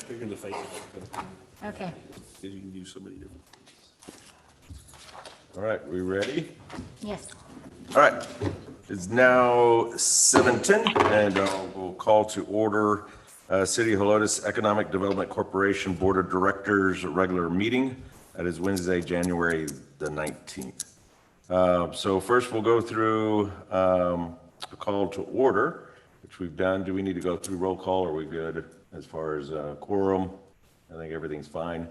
bigger the face. Okay. You can use so many different. All right, we ready? Yes. All right, it's now 7:10, and we'll call to order City of Helotis Economic Development Corporation Board of Directors regular meeting. That is Wednesday, January the 19th. So first we'll go through a call to order, which we've done. Do we need to go through roll call? Are we good as far as quorum? I think everything's fine.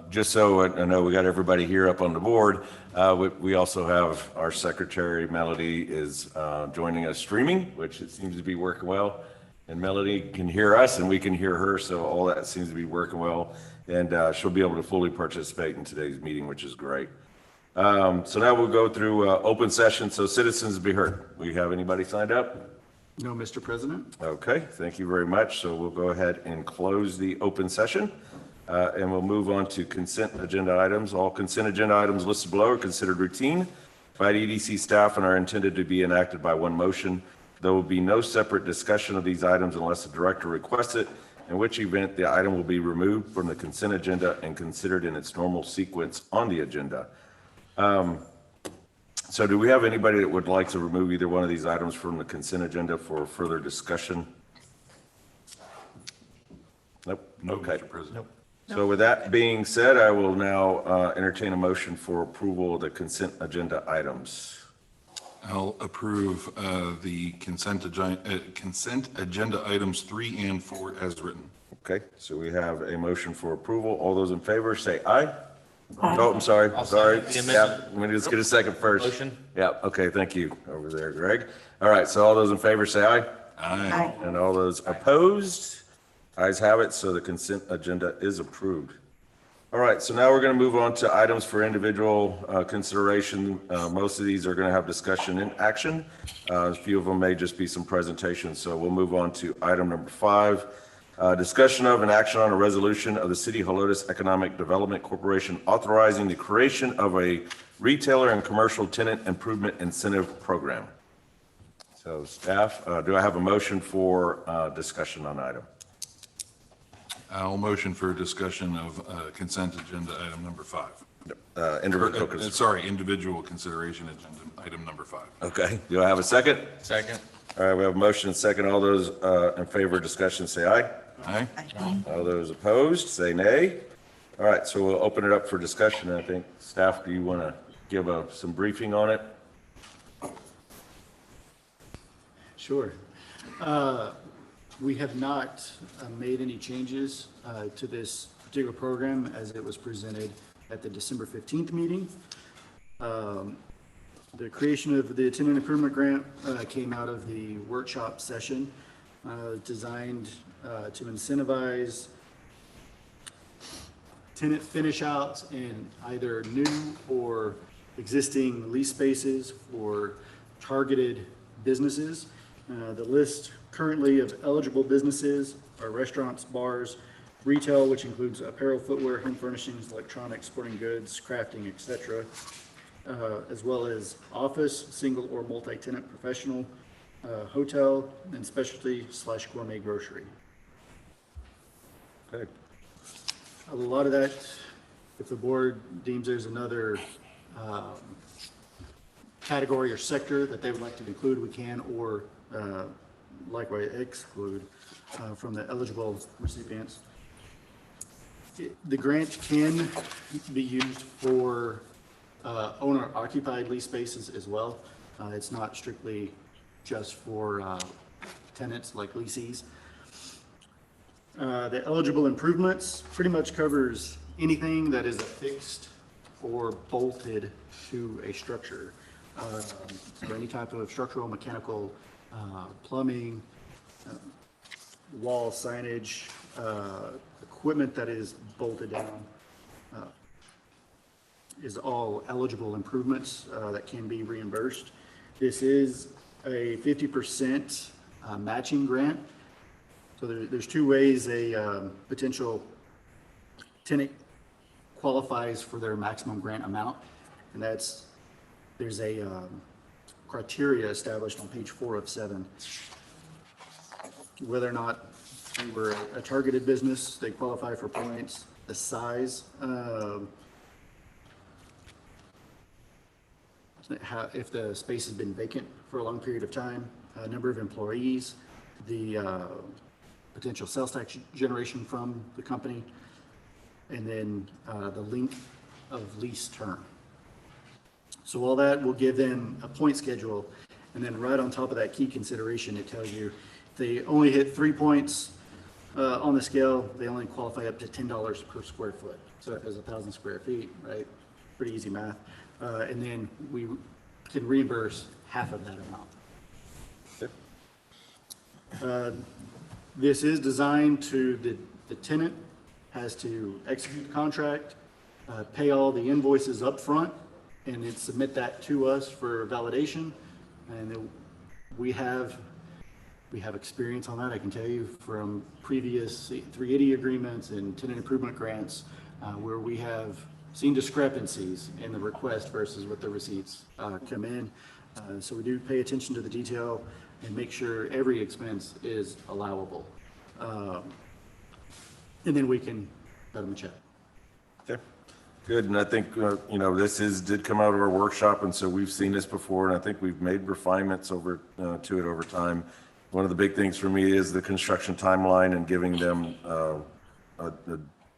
Just so I know we got everybody here up on the board, we also have our secretary, Melody, is joining us streaming, which it seems to be working well. And Melody can hear us and we can hear her, so all that seems to be working well. And she'll be able to fully participate in today's meeting, which is great. So now we'll go through open session, so citizens be heard. We have anybody signed up? No, Mr. President. Okay, thank you very much. So we'll go ahead and close the open session, and we'll move on to consent agenda items. All consent agenda items listed below are considered routine by the EDC staff and are intended to be enacted by one motion. There will be no separate discussion of these items unless the director requests it, in which event the item will be removed from the consent agenda and considered in its normal sequence on the agenda. So do we have anybody that would like to remove either one of these items from the consent agenda for further discussion? Nope. No, Okay. Mr. President. So with that being said, I will now entertain a motion for approval of the consent agenda items. I'll approve the consent agenda items 3 and 4 as written. Okay, so we have a motion for approval. All those in favor say aye. Oh, I'm sorry, sorry. Yeah, let me just get a second first. Motion. Yeah, okay, thank you over there, Greg. All right, so all those in favor say aye. Aye. And all those opposed? Ayes have it, so the consent agenda is approved. All right, so now we're going to move on to items for individual consideration. Most of these are going to have discussion and action. A few of them may just be some presentations, so we'll move on to item number 5. Discussion of and action on a resolution of the City of Helotis Economic Development Corporation authorizing the creation of a retailer and commercial tenant improvement incentive program. So staff, do I have a motion for discussion on item? I'll motion for discussion of consent agenda item number 5. Individual consideration agenda item number 5. Okay, do I have a second? Second. All right, we have a motion and second. All those in favor of discussion say aye. Aye. All those opposed say nay. All right, so we'll open it up for discussion. I think staff, do you want to give some briefing on it? Sure. We have not made any changes to this particular program as it was presented at the December 15th meeting. The creation of the tenant improvement grant came out of the workshop session designed to incentivize tenant finish outs in either new or existing lease spaces for targeted businesses. The list currently of eligible businesses are restaurants, bars, retail, which includes apparel, footwear, home furnishings, electronics, sporting goods, crafting, etc., as well as office, single or multi-tenant professional, hotel, and specialty/gourmet grocery. Okay. A lot of that, if the board deems there's another category or sector that they would like to include, we can, or likewise exclude from the eligible recipients. The grant can be used for owner-occupied lease spaces as well. It's not strictly just for tenants like lessees. The eligible improvements pretty much covers anything that is affixed or bolted to a structure. So any type of structural, mechanical, plumbing, wall signage, equipment that is bolted down is all eligible improvements that can be reimbursed. This is a 50% matching grant. So there's two ways a potential tenant qualifies for their maximum grant amount, and there's a criteria established on page 4 of 7, whether or not They were a targeted business, they qualify for points, the size, if the space has been vacant for a long period of time, number of employees, the potential sales tax generation from the company, and then the length of lease term. So all that will give them a point schedule, and then right on top of that key consideration, it tells you if they only hit 3 points on the scale, they only qualify up to $10 per square foot. So if there's 1,000 square feet, right? Pretty easy math. And then we can reimburse half of that amount. This is designed to, the tenant has to execute the contract, pay all the invoices up front, and then submit that to us for validation. And then we have experience on that, I can tell you, from previous 380 agreements and tenant improvement grants, where we have seen discrepancies in the request versus what the receipts come in. So we do pay attention to the detail and make sure every expense is allowable. And then we can cut them a check. Okay, good. And I think, did come out of our workshop, and so we've seen this before, and I think we've made refinements to it over time. One of the big things for me is the construction timeline and giving them a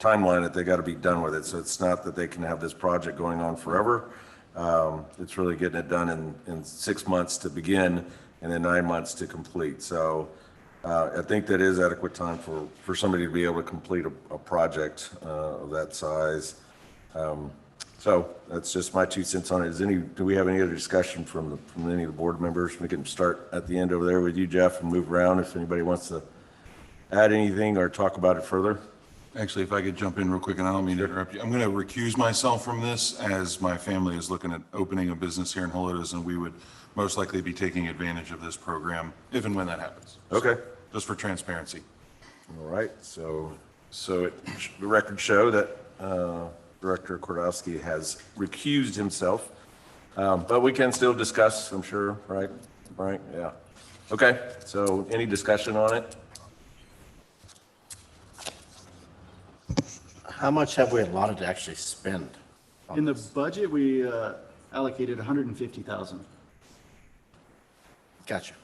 timeline that they got to be done with it. So it's not that they can have this project going on forever. It's really getting it done in 6 months to begin and then 9 months to complete. So I think that is adequate time for somebody to be able to complete a project of that size. So that's just my 2 cents on it. Do we have any other discussion from any of the board members? We can start at the end over there with you, Jeff, and move around if anybody wants to add anything or talk about it further. Actually, if I could jump in real quick, and I don't mean to interrupt you. I'm going to recuse myself from this as my family is looking at opening a business here in Helotis, and we would most likely be taking advantage of this program if and when that happens. Okay. Just for transparency. All right. So the record show that Director Kordowski has recused himself, but we can still discuss, I'm sure, right? Right? Yeah. Okay. So any discussion on it? How much have we allotted to actually spend? In the budget, we allocated 150,000. Gotcha.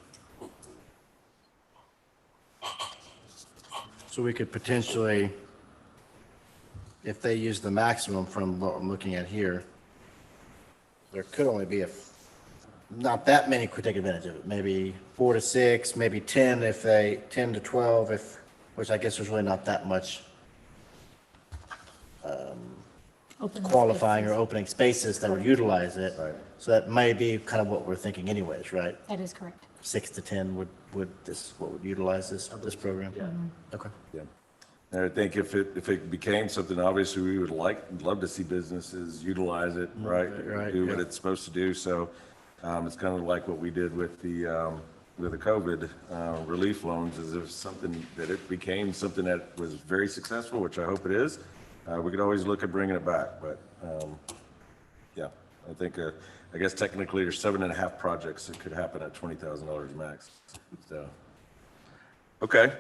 So we could potentially, if they use the maximum from what I'm looking at here, there could only be not that many could take advantage of it. Maybe 4 to 6, maybe 10 10 to 12, which I guess there's really not that much Open qualifying or spaces. opening spaces that would utilize it. Right. So that may be kind of what we're thinking anyways, right? That is correct. 6 to 10 would utilize this program? Yeah. Okay. Yeah. And I think if it became something, obviously, we would love to see businesses utilize it, right? right, Do what yeah. it's supposed to do. So it's kind of like what we did with the COVID relief loans, is if something that it became something that was very successful, which I hope it is, we could always look at bringing it back. But yeah, I think, I guess technically there's 7.5 projects that could happen at $20,000 max. So, okay.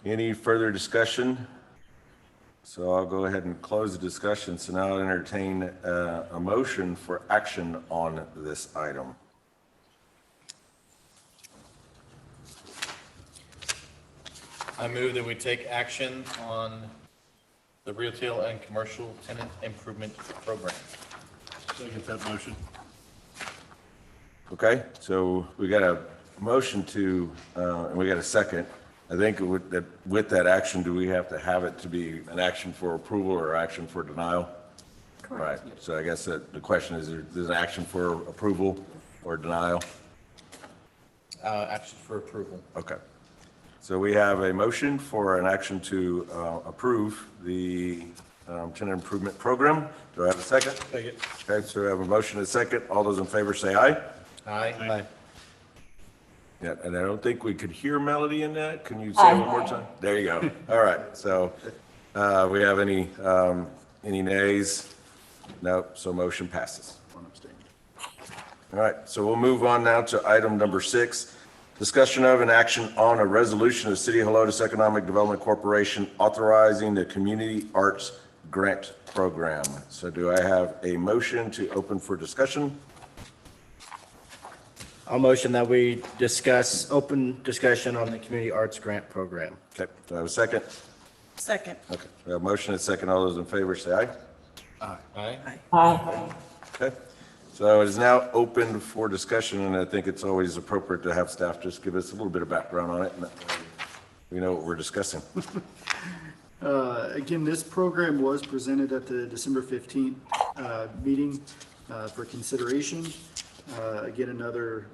Any further discussion? So I'll go ahead and close the discussion. So now I'll entertain a motion for action on this item. I move that we take action on the retail and commercial tenant improvement program. Second that motion. Okay, so we got a motion to, and we got a second. I think with that action, do we have to have it to be an action for approval or action for denial? Right, so I guess the question is, there's an action for approval or denial? Action for approval. Okay. So we have a motion for an action to approve the tenant improvement program. Do I have a second? Second. Okay, so we have a motion and a second. All those in favor say aye. Aye. Yeah, and I don't think we could hear Melody in that. Can you say it one more time? There you go. All right, so we have any nays? No, so motion passes. One abstain. All right, so we'll move on now to item number 6. Discussion of an action on a resolution of City of Helotis Economic Development Corporation authorizing the Community Arts Grant Program. So do I have a motion to open for discussion? I'll motion that we discuss, open discussion on the Community Arts Grant Program. Okay, do I have a second? Second. Okay, we have a motion and a second. All those in favor say aye. Aye. Okay, so it is now open for discussion, and I think it's always appropriate to have staff just give us a little bit of background on it, and that way we know what we're discussing. Again, this program was presented at the December 15th meeting for consideration. Again, another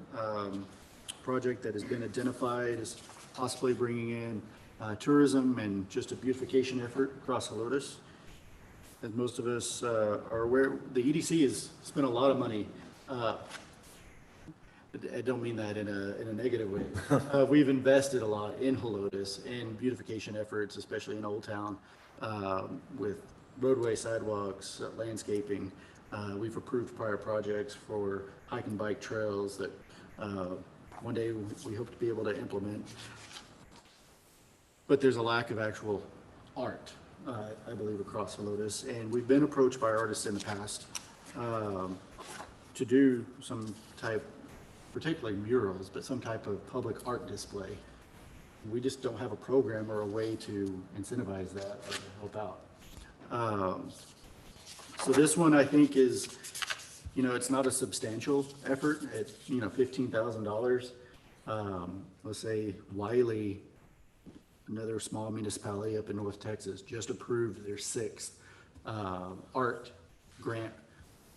project that has been identified as possibly bringing in tourism and just a beautification effort across Helotis. As most of us are aware, the EDC has spent a lot of money. I don't mean that in a negative way. We've invested a lot in Helotis in beautification efforts, especially in Old Town, with roadway, sidewalks, landscaping. We've approved prior projects for hike and bike trails that one day we hope to be able to implement. But there's a lack of actual art, I believe, across Lotus, and we've been approached by artists in the past to do some type, particularly murals, but some type of public art display. We just don't have a program or a way to incentivize that or to help out. So this one, I think, is, it's not a substantial effort at, $15,000. Let's say Wiley, another small municipality up in North Texas, just approved their 6th art grant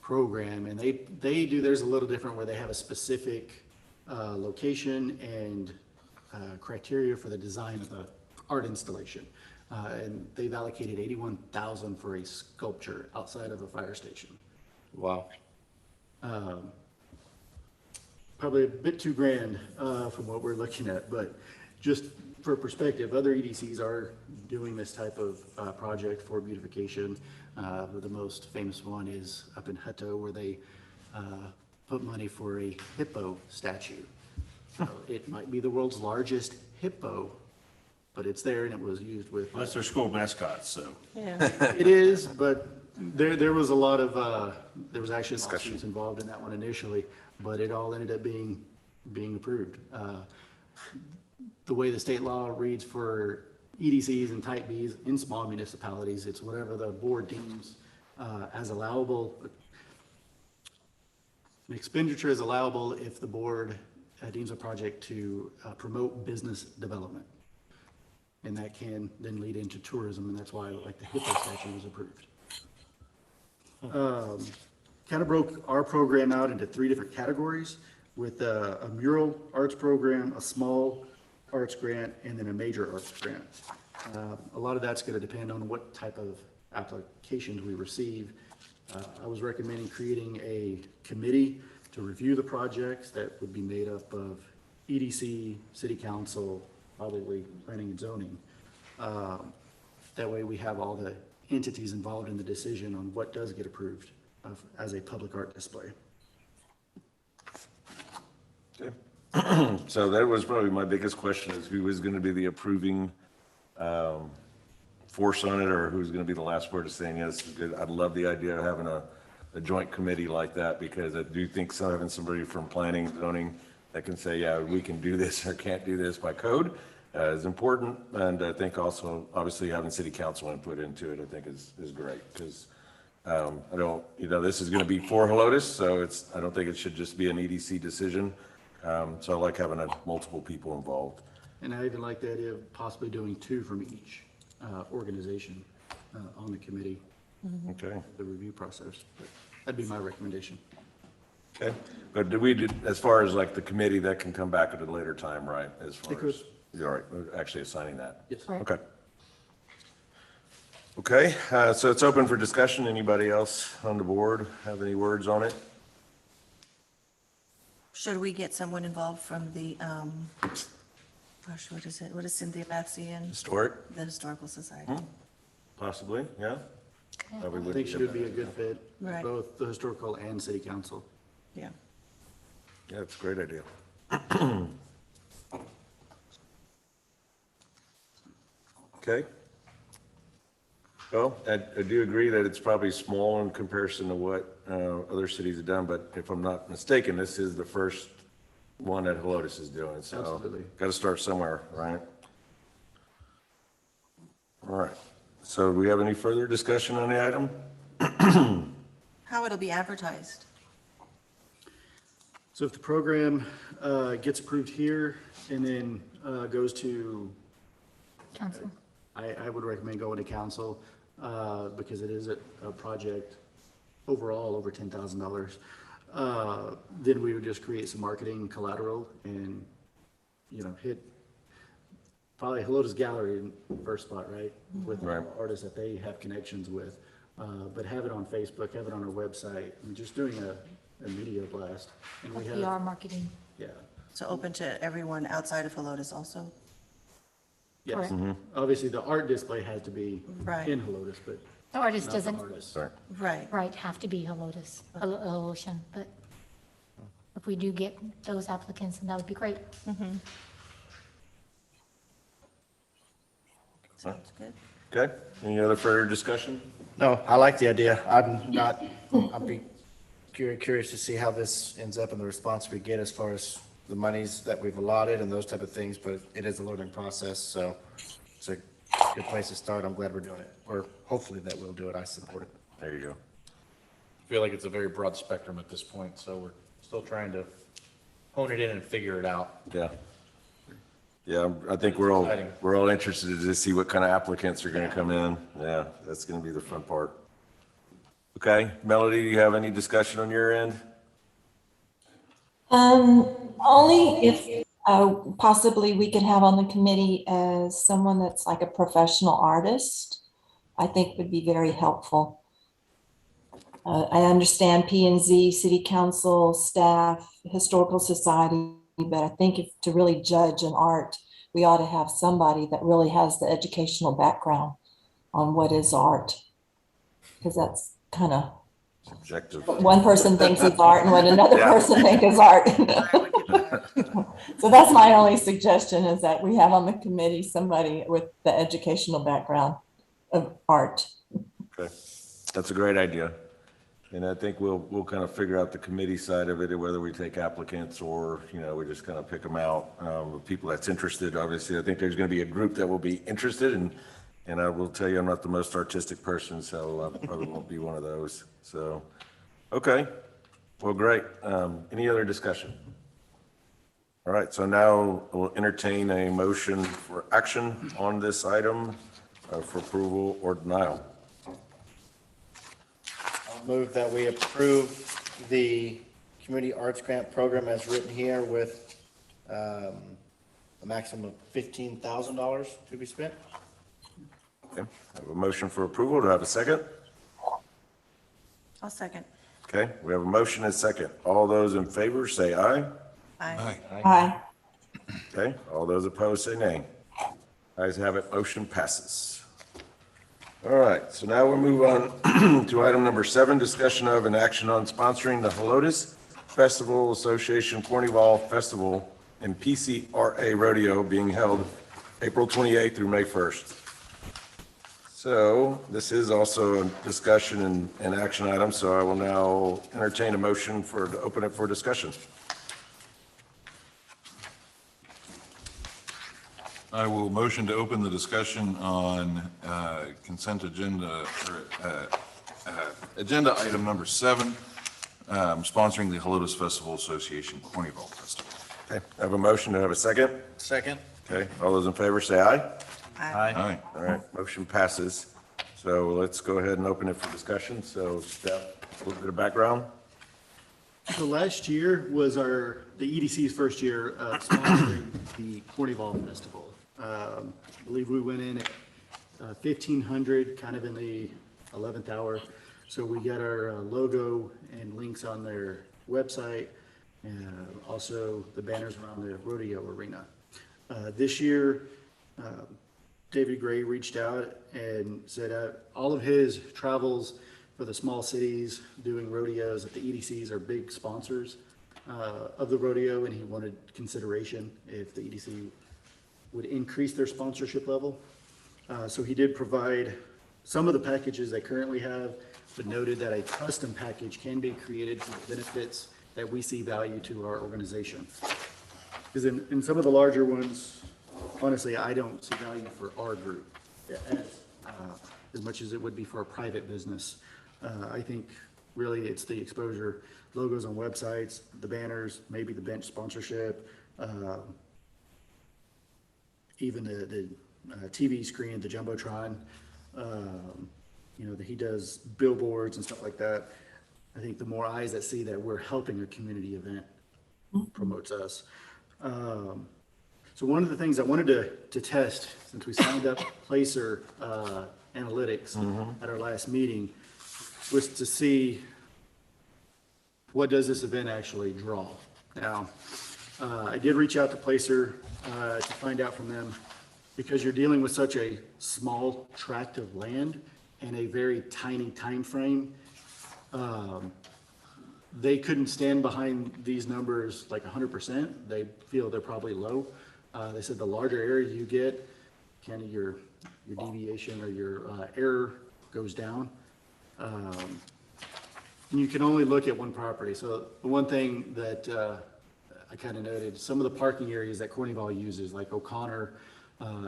program, and they do theirs a little different, where they have a specific location and criteria for the design of the art installation. And they've allocated $81,000 for a sculpture outside of a fire station. Wow. Probably a bit too grand from what we're looking at, but just for perspective, other EDCs are doing this type of project for beautification. The most famous one is up in Hutto, where they put money for a hippo statue. So it might be the world's largest hippo, but it's there, and it was used with. Well, that's their school mascot, so. Yeah. It is, but there was a lot of, there was actually lawsuits involved in that one initially, but it all ended up being approved. The way the state law reads for EDCs and type Bs in small municipalities, it's whatever the board deems as allowable. An expenditure is allowable if the board deems a project to promote business development. And that can then lead into tourism, and that's why like the hippo statue was approved. Kind of broke our program out into 3 different categories, with a mural arts program, a small arts grant, and then a major arts grant. A lot of that's going to depend on what type of applications we receive. I was recommending creating a committee to review the projects that would be made up of EDC, City Council, probably Planning and Zoning. That way we have all the entities involved in the decision on what does get approved as a public art display. Okay. So that was probably my biggest question, is who is going to be the approving force on it, or who's going to be the last word of saying, yes, this is good. I'd love the idea of having a joint committee like that, because I do think having somebody from planning, zoning, that can say, yeah, we can do this or can't do this by code is important. And I think also, obviously, having city council input into it, I think is great, because I don't, this is going to be for Helotis, so I don't think it should just be an EDC decision. So I like having multiple people involved. And I even like the idea of possibly doing 2 from each organization on the committee, Okay. the review process. But that'd be my recommendation. Okay. But as far as like the committee, that can come back at a later time, right? As far It could. as, you're all right, we're actually assigning that. Yes. Okay. Okay, so it's open for discussion. Anybody else on the board have any words on it? Should we get someone involved from the, gosh, what is it? What is Cynthia Matthew, Historic, the Historical Society? possibly, yeah? Probably I would think she would be a good fit, Right. both the historical and city council. Yeah. Yeah, it's a great idea. Okay. Well, I do agree that it's probably small in comparison to what other cities have done, but if I'm not mistaken, this is the first one that Helotis is doing, so. Absolutely. Got to start somewhere, right? All right. So do we have any further discussion on the item? How it'll be advertised? So if the program gets approved here and then goes to, Council. I would recommend going to council because it is a project overall over $10,000. Then we would just create some marketing collateral and, hit probably Helotes Gallery in first spot, right? With Right. artists that they have connections with. But have it on Facebook, have it on our website, and just doing a media blast. And we have, PR marketing. yeah, So open to everyone outside of Helotes also? yes. Correct. Obviously, the art display has to be Right. in Helotes, but The artist not the doesn't, artist. Sorry. Right. right, have to be Helotes, Heliocean, but if we do get those applicants, then that would be great. Sounds good. Okay. Any other further discussion? No, I like the idea. I'd be curious to see how this ends up and the response we get as far as the monies that we've allotted and those type of things, but it is a learning process, so it's a good place to start. I'm glad we're doing it, or hopefully that we'll do it. I support it. There you go. I feel like it's a very broad spectrum at this point, so we're still trying to hone it in and figure it out. Yeah. Yeah, I think we're all interested to see what kind of applicants are going to come in. Yeah, that's going to be the fun part. Okay, Melody, do you have any discussion on your end? Only if possibly we could have on the committee as someone that's like a professional artist, I think would be very helpful. I understand P and Z, city council, staff, historical society, but I think if to really judge an art, we ought to have somebody that really has the educational background on what is art. Because that's kind of Subjective. what one person thinks is art and what another Yeah. person thinks is art. So that's my only suggestion, is that we have on the committee somebody with the educational background of art. Okay, that's a great idea. And I think we'll kind of figure out the committee side of it, whether we take applicants or, we just kind of pick them out. People that's interested, obviously, I think there's going to be a group that will be interested, and I will tell you, I'm not the most artistic person, so I probably won't be one of those. So, okay, well, great. Any other discussion? All right, so now we'll entertain a motion for action on this item for approval or denial. I'll move that we approve the community arts grant program as written here with a maximum of $15,000 to be spent. Okay, I have a motion for approval. Do I have a second? I'll second. Okay, we have a motion and a second. All those in favor say aye. Aye. Aye. Okay, all those opposed say nay. Ayes have it, motion passes. All right, so now we'll move on to item number 7, discussion of and action on sponsoring the Helotis Festival Association Carnival Festival and PCRA Rodeo being held April 28th through May 1st. So this is also a discussion and action item, so I will now entertain a motion to open it for discussion. I will motion to open the discussion on consent agenda, or agenda item number 7, sponsoring the Helotis Festival Association Carnival Festival. Okay, I have a motion. Do I have a second? Second? Okay, all those in favor say aye. Aye. Aye. All right, motion passes. So let's go ahead and open it for discussion. So Steph, a little bit of background. So last year was the EDC's first year of sponsoring the Carnival Festival. I believe we went in at 1,500, kind of in the 11th hour. So we got our logo and links on their website, and also the banners around the rodeo arena. This year, David Gray reached out and said all of his travels for the small cities doing rodeos, that the EDCs are big sponsors of the rodeo, and he wanted consideration if the EDC would increase their sponsorship level. So he did provide some of the packages they currently have, but noted that a custom package can be created for the benefits that we see value to our organization. Because in some of the larger ones, honestly, I don't see value for our group as much as it would be for a private business. I think really it's the exposure, logos on websites, the banners, maybe the bench sponsorship, even the TV screen, the Jumbotron, that he does billboards and stuff like that. I think the more eyes that see that we're helping a community event promotes us. So one of the things I wanted to test, since we signed up Placer Analytics at our last meeting, was to see what does this event actually draw. Now, I did reach out to Placer to find out from them, because you're dealing with such a small tract of land and a very tiny time frame. They couldn't stand behind these numbers like 100%. They feel they're probably low. They said the larger area you get, kind of your deviation or your error goes down. And you can only look at one property. So the one thing that I kind of noted, some of the parking areas that Cornwall uses, like O'Connor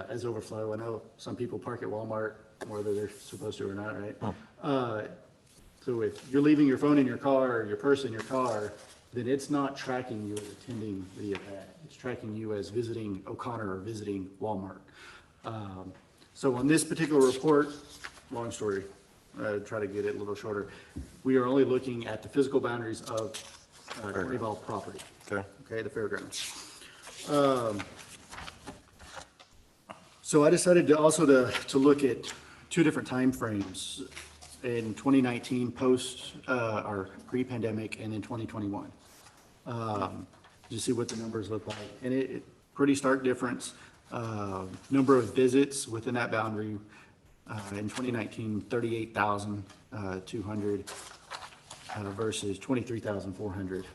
as overflow. I know some people park at Walmart, whether they're supposed to or not, right? So if you're leaving your phone in your car or your purse in your car, then it's not tracking you as attending the event. It's tracking you as visiting O'Connor or visiting Walmart. So on this particular report, long story, try to get it a little shorter, we are only looking at the physical boundaries of Cornwall property. Okay, the fairgrounds. So I decided to also to look at two different timeframes in 2019 post or pre-pandemic, and in 2021. To see what the numbers look like, and it pretty stark difference. Number of visits within that boundary in 2019, 38,200 versus 23,400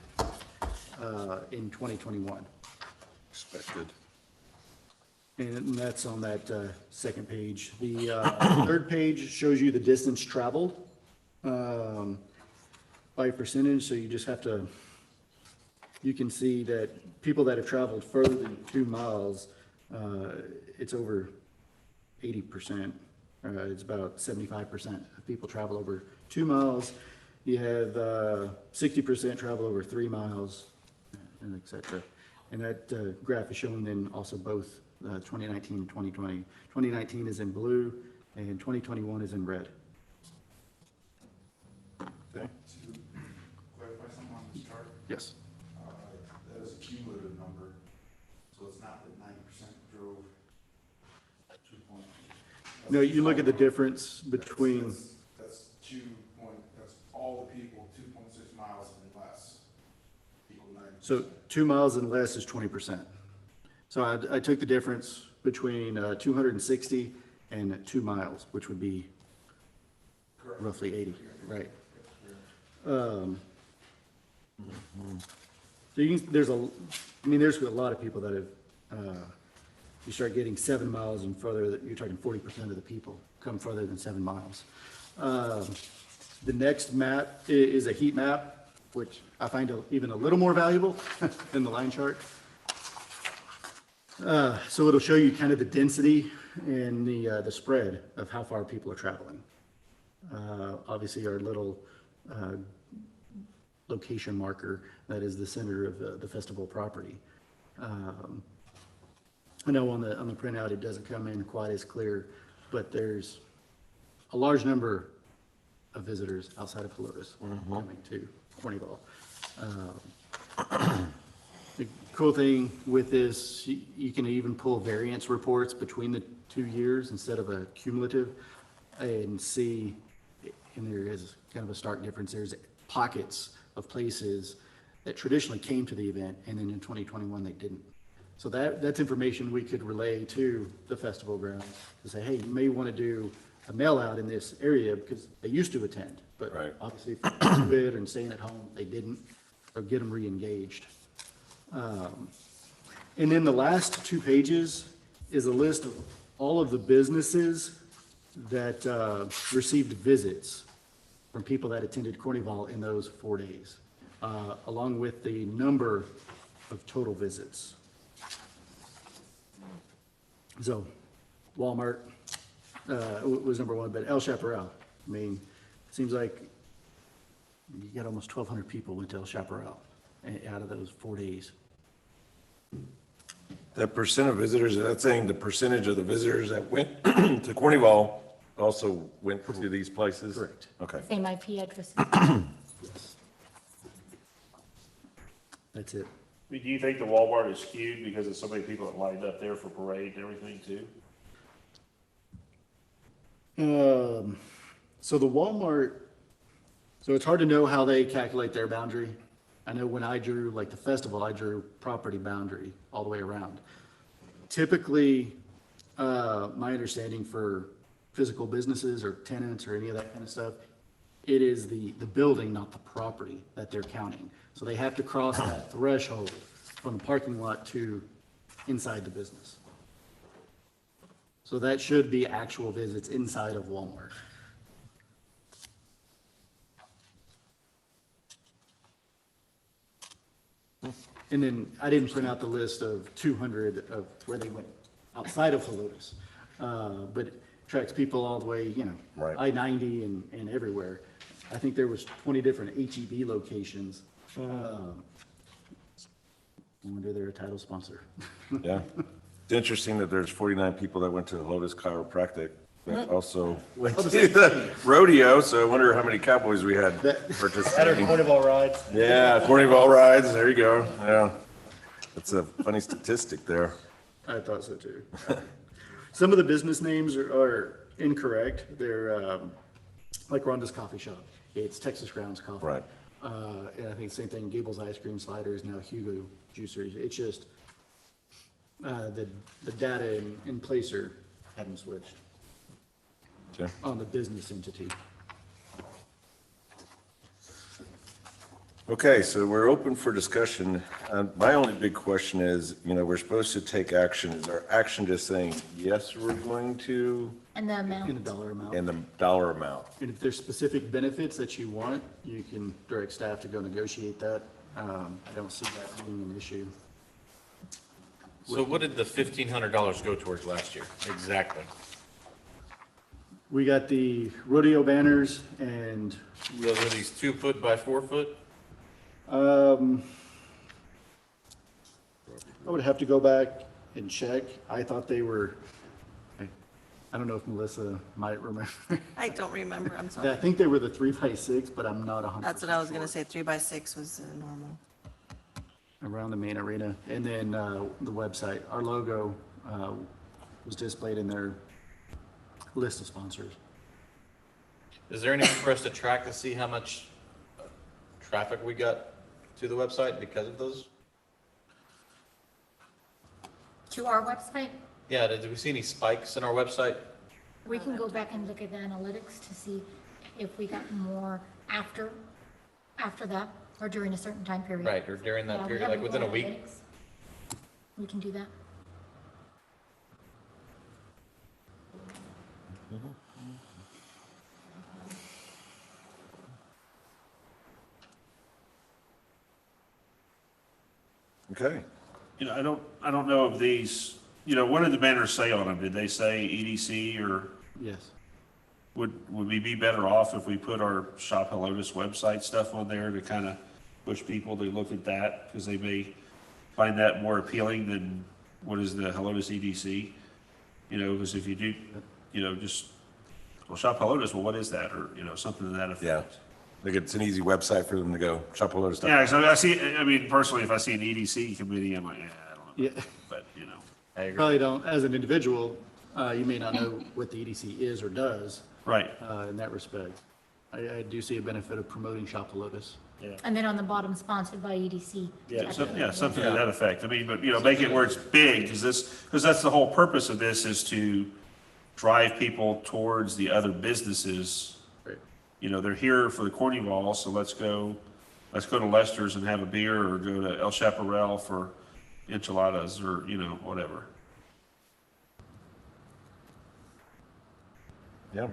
in 2021. Expected. And that's on that second page. The third page shows you the distance traveled by percentage. So you just have to, you can see that people that have traveled further than 2 miles, it's over 80%. It's about 75% of people travel over 2 miles. You have 60% travel over 3 miles, and et cetera. And that graph is showing then also both 2019 and 2020. 2019 is in blue and 2021 is in red. Okay. To clarify something on this chart, Yes. that is a cumulative number, so it's not that 90% drove 2 points. No, you look at the difference between, That's that's all the people, 2.6 miles and less, equal 90%. so 2 miles and less is 20%. So I took the difference between 260 and 2 miles, which would be roughly 80, right? So there's a lot of people that have, you start getting 7 miles and further, you're talking 40% of the people come further than 7 miles. The next map is a heat map, which I find even a little more valuable than the line chart. So it'll show you kind of the density and the spread of how far people are traveling. Obviously, our little location marker, that is the center of the festival property. I know on the printout, it doesn't come in quite as clear, but there's a large number of visitors outside of Helotes coming to Cornwall. The cool thing with this, you can even pull variance reports between the 2 years instead of a cumulative and see, and there is kind of a stark difference. There's pockets of places that traditionally came to the event, and then in 2021 they didn't. So that's information we could relay to the festival grounds to say, hey, you may want to do a mail out in this area because they used to attend, but Right. obviously if they quit and staying at home, they didn't, or get them re-engaged. And then the last 2 pages is a list of all of the businesses that received visits from people that attended Carnival in those 4 days, along with the number of total visits. So Walmart was number one, but El Chaparral, I mean, it seems like you got almost 1,200 people went to El Chaparral out of those 4 days. That percent of visitors, that's saying the percentage of the visitors that went to Carnival also went to these places? Correct. Okay. Same IP addresses. That's it. I mean, do you think the Walmart is skewed because of so many people that lined up there for parade and everything too? So the Walmart, so it's hard to know how they calculate their boundary. I know when I drew, like the festival, I drew property boundary all the way around. Typically, my understanding for physical businesses or tenants or any of that kind of stuff, it is the building, not the property that they're counting. So they have to cross that threshold from the parking lot to inside the business. So that should be actual visits inside of Walmart. And then I didn't print out the list of 200 of where they went outside of Helotes. But it tracks people all the way, you know, Right. I-90 and everywhere. I think there was 20 different HEB locations. I wonder they're a title sponsor. Yeah. It's interesting that there's 49 people that went to Lotus Chiropractic that also went to the rodeo, so I wonder how many Cowboys we had participating. Carnival rides. Yeah, Carnival rides, there you go, yeah. That's a funny statistic there. I thought so too. Some of the business names are incorrect. They're like Rhonda's Coffee Shop. It's Texas Grounds Coffee. Right. And I think the same thing, Gable's Ice Cream Sliders, now Hugo Juicers. It's just the data in Placer hadn't switched Okay. on the business entity. Okay, so we're open for discussion. My only big question is, you know, we're supposed to take action. Is our action just saying, yes, we're going to, And the In a amount, dollar amount. and the dollar amount? And if there's specific benefits that you want, you can direct staff to go negotiate that. I don't see that being an issue. So what did the $1,500 go towards last year? Exactly. We got the rodeo banners and, Those are these 2 foot by 4 foot? I would have to go back and check. I thought they were, I don't know if Melissa might remember. I don't remember, I'm I sorry. think they were the 3x6, but I'm not 100%. That's what I was gonna say, 3x6 was normal. Around the main arena. And then the website, our logo was displayed in their list of sponsors. Is there anything for us to track to see how much traffic we got to the website because of those? to our website, Yeah, did we see any spikes in our website? we can go back and look at the analytics to see if we got more after that, or during a certain time period. Right, or during Yeah, that we period, have like within a Google week? Analytics. We can do that. Okay. You know, I don't know if these, you know, what did the banners say on them? Did they say EDC or Yes. would we be better off if we put our Shop Helotis website stuff on there to kind of push people to look at that? Because they may find that more appealing than what is the Helotis EDC? You know, because if you do, you know, just, well, Shop Helotis, well, what is that? Or, you know, something to that effect. Yeah. Like it's an easy website for them to go shop a load of stuff. Yeah, so I see, I mean, personally, if I see an EDC committee, I'm like, I don't know. Yeah. But, you know, I agree. Probably don't, as an individual, you may not know what the EDC is or does right. in that respect. I do see a benefit of promoting Shop the Lotus. And then on the bottom, sponsored by EDC. Yeah, something to that effect. I mean, but, you know, make it where it's big, because that's the whole purpose of this, is to drive people towards the other businesses. Right. You know, they're here for the Carnival, so let's go to Lester's and have a beer, or go to El Chaparral for enchiladas, or, you know, whatever. Yeah.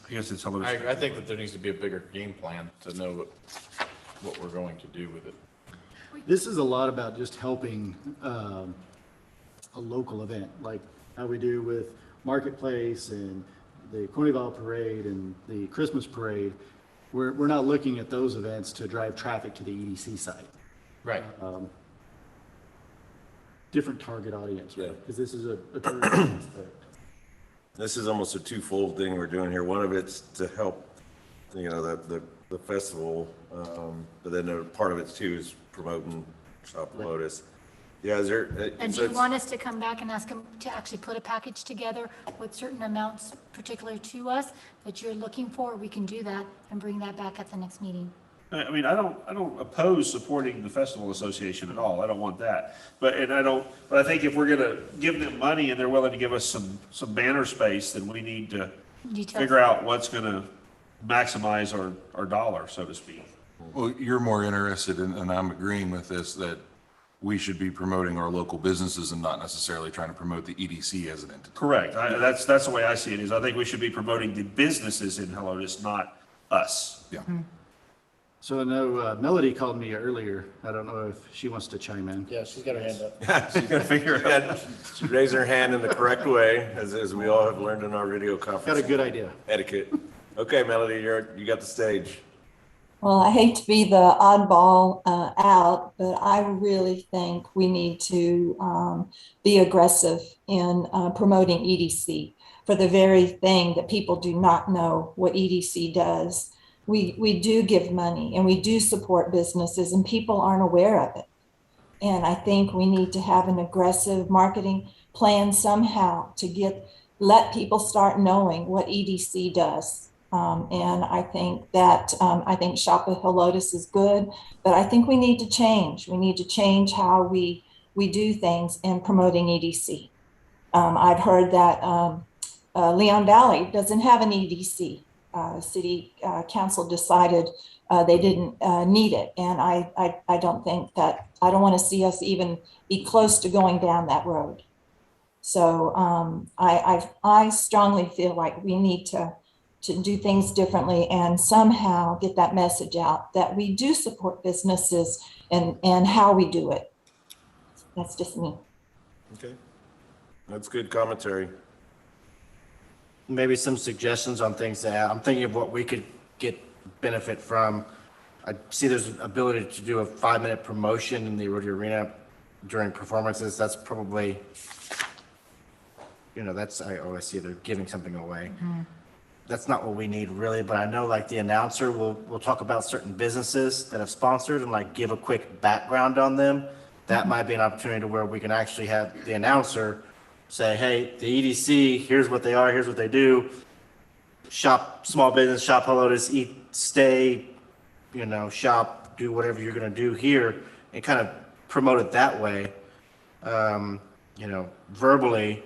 I guess it's Helotis. I think that there needs to be a bigger game plan to know what we're going to do with it. This is a lot about just helping a local event, like how we do with Marketplace and the Carnival Parade and the Christmas Parade. We're not looking at those events to drive traffic to the EDC site. Right. Different target audience, right? Yeah. Because this is a tourism aspect. This is almost a twofold thing we're doing here. one of it's to help, the festival, but then a part of it too is promoting Shop Lotus. Yeah, is there? And so do you it's- want us to come back and ask them to actually put a package together with certain amounts particular to us that you're looking for? We can do that and bring that back at the next meeting. I mean, I don't oppose supporting the festival association at all. I don't want that. But I think if we're gonna give them money and they're willing to give us some banner space, then we need to Details. figure out what's gonna maximize our dollar, so to speak. Well, you're more interested in, and I'm agreeing with this, that we should be promoting our local businesses and not necessarily trying to promote the EDC as an entity. Correct. That's the way I see it, is I think we should be promoting the businesses in Helotis, not us. Yeah. So I know Melody called me earlier. I don't know if she wants to chime in. Yeah, she's got her hand up. So you gotta figure out, raise her hand in the correct way, as we all have learned in our video Got a conference good idea. etiquette. Okay, Melody, you got the stage. Well, I hate to be the oddball out, but I really think we need to be aggressive in promoting EDC for the very thing that people do not know what EDC does. We do give money and we do support businesses and people aren't aware of it. And I think we need to have an aggressive marketing plan somehow to let people start knowing what EDC does. And I think that, I think Shop with Helotis is good, but I think we need to change. We need to change how we do things in promoting EDC. I've heard that Leon Valley doesn't have an EDC. City council decided they didn't need it. And I don't think that, I don't want to see us even be close to going down that road. So I strongly feel like we need to do things differently and somehow get that message out that we do support businesses and how we do it. That's just me. Okay. That's good commentary. Maybe some suggestions on things that I'm thinking of what we could get benefit from. I see there's an ability to do a 5-minute promotion in the rodeo arena during performances. That's probably, I always see they're giving something away. That's not what we need really, but I know like the announcer will talk about certain businesses that have sponsored and like give a quick background on them. That might be an opportunity to where we can actually have the announcer say, hey, the EDC, here's what they are, here's what they do. Shop, small business, shop Helotis, eat, stay, shop, do whatever you're gonna do here, and kind of promote it that way. Verbally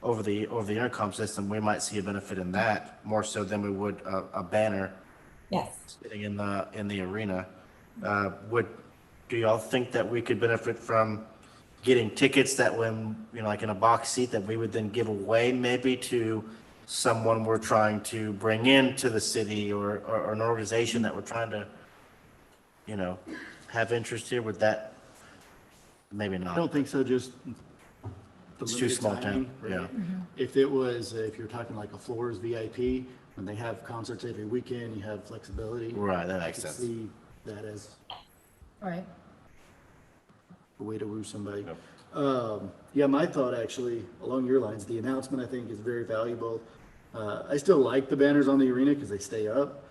over the intercom system, we might see a benefit in that more so than we would a banner Yes. sitting in the arena. Do y'all think that we could benefit from getting tickets that when, like in a box seat that we would then give away maybe to someone we're trying to bring into the city or an organization that we're trying to, have interest here? Would that, maybe I not. don't think so, just the It's too limited small timing, time, right? yeah. If you're talking like a Floors VIP, when they have concerts every weekend, you have flexibility. Right, that I makes could sense. see that as Right. a way to woo somebody. Yep. Yeah, my thought actually, along your lines, the announcement I think is very valuable. I still like the banners on the arena because they stay up.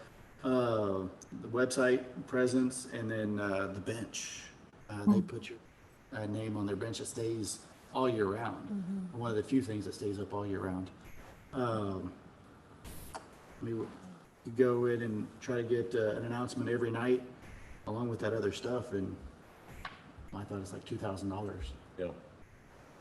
The website presence and then the bench. They put your name on their bench that stays all year round. One of the few things that stays up all year round. We go in and try to get an announcement every night along with that other stuff, and I thought it's like $2,000. Yeah.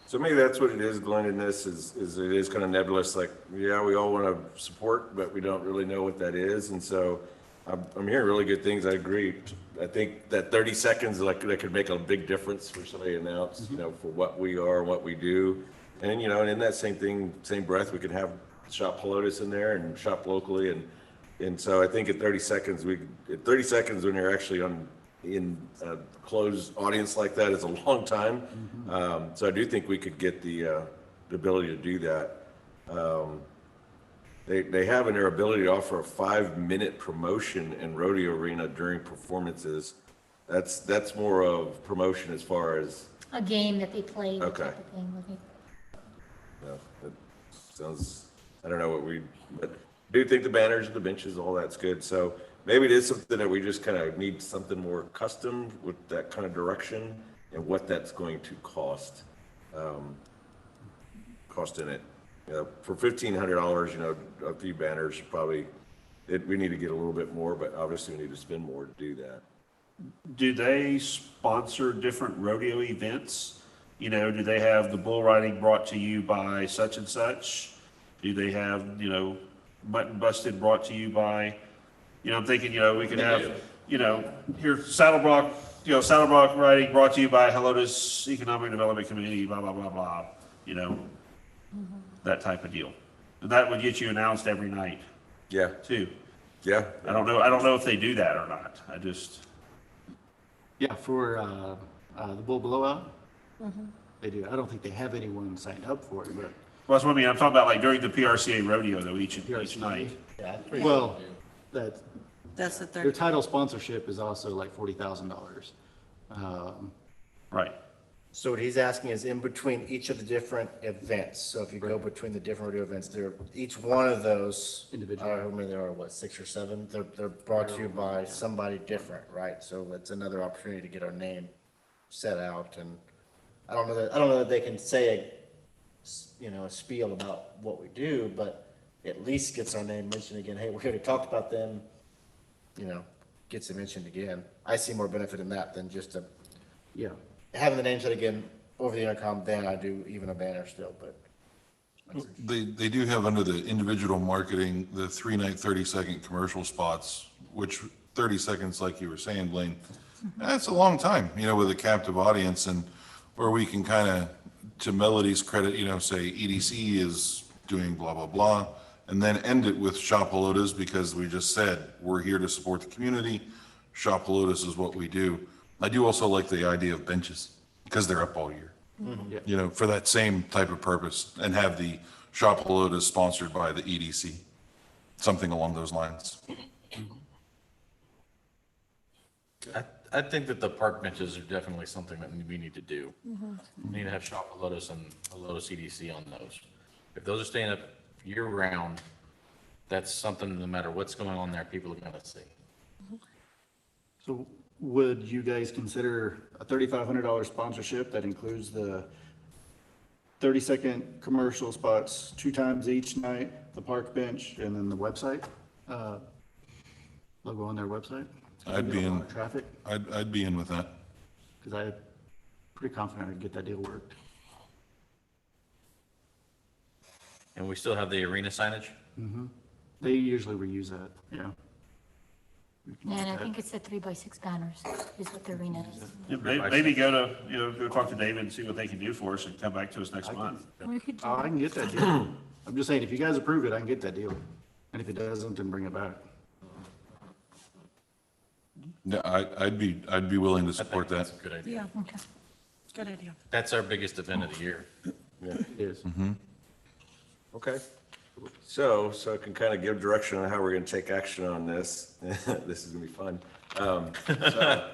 So maybe that's what it is, Glenn, in this is it is kind of nebulous, like, yeah, we all want to support, but we don't really know what that is. And so I'm hearing really good things. I agree. I think that 30 seconds, like, that could make a big difference for somebody to announce, for what we are, what we do. And, and in that same breath, we can have shop Helotis in there and shop locally, and so I think at 30 seconds, at 30 seconds when you're actually in a closed audience like that is a long time. So I do think we could get the ability to do that. They have in their ability to offer a 5-minute promotion in rodeo arena during performances. That's more of promotion as far as, A game that they play. that Okay. type of thing, I think. it sounds, I don't know but I do think the banners, the benches, all that's good. So maybe it is something that we just kind of need something more custom with that kind of direction and what that's going to cost in it. For $1,500, a few banners probably, we need to get a little bit more, but obviously we need to spend more to do that. Do they sponsor different rodeo events? Do they have the bull riding brought to you by such and such? Do they have, mutton busted brought to you by, I'm thinking, we could have, here saddle block riding brought to you by Helotis Economic Development Committee, blah, blah, blah, blah, that type of deal. And that would get you announced every night Yeah, too. yeah. I don't know if they do that or not. Yeah, for the bull blowout, they do. I don't think they have anyone signed up for it, but, Well, that's what I mean. I'm talking about like during the PRCA rodeo though, each night. well, that, That's the their 30. title sponsorship is also like $40,000. Right. So what he's asking is in between each of the different events. So if you go between the different rodeo events, each one of those. Individual. How many there are, 6 or 7? They're brought to you by somebody different, right? So it's another opportunity to get our name set out. And I don't know that they can say a spiel about what we do, but at least gets our name mentioned again. Hey, we already talked about them, gets it mentioned again. I see more benefit in that than just Yeah. having the name said again over the intercom than I do even a banner still, but. They do have under the individual marketing, the 3-night, 30-second commercial spots, which 30 seconds, like you were saying, Blaine, that's a long time, with a captive audience, and where we can kind of, to Melody's credit, say EDC is doing blah, blah, blah, and then end it with Shop Helotes because we just said, we're here to support the community. Shop Helotes is what we do. I do also like the idea of benches because they're up all year. For that same type of purpose, and have the Shop Helotes sponsored by the EDC, something along those lines. I think that the park benches are definitely something that we need to do. We need to have Shop Lotus and Lotus EDC on those. If those are staying up year round, that's something, no matter what's going on there, people are gonna see. So would you guys consider a $3,500 sponsorship that includes the 30-second commercial spots 2 times each night, the park bench, and then the website? Logo on their website? I'd be in, Traffic, I'd be in with that. because I'm pretty confident I'd get that deal worked. And we still have the arena signage? They usually reuse that, yeah. And I think it's the 3x6 banners is what the arena is. Maybe go talk to David and see what they can do for us and come back to us next month. We could do Oh, I can get that deal. I'm just saying, if you guys approve it, I can get that deal. And if it doesn't, then bring it back. Yeah, I'd be willing to support that. That's a good idea. Yeah, Okay. good idea. That's our biggest event of the year. It is. Okay. So I can kind of give direction on how we're going to take action on this. This is going to be fun. So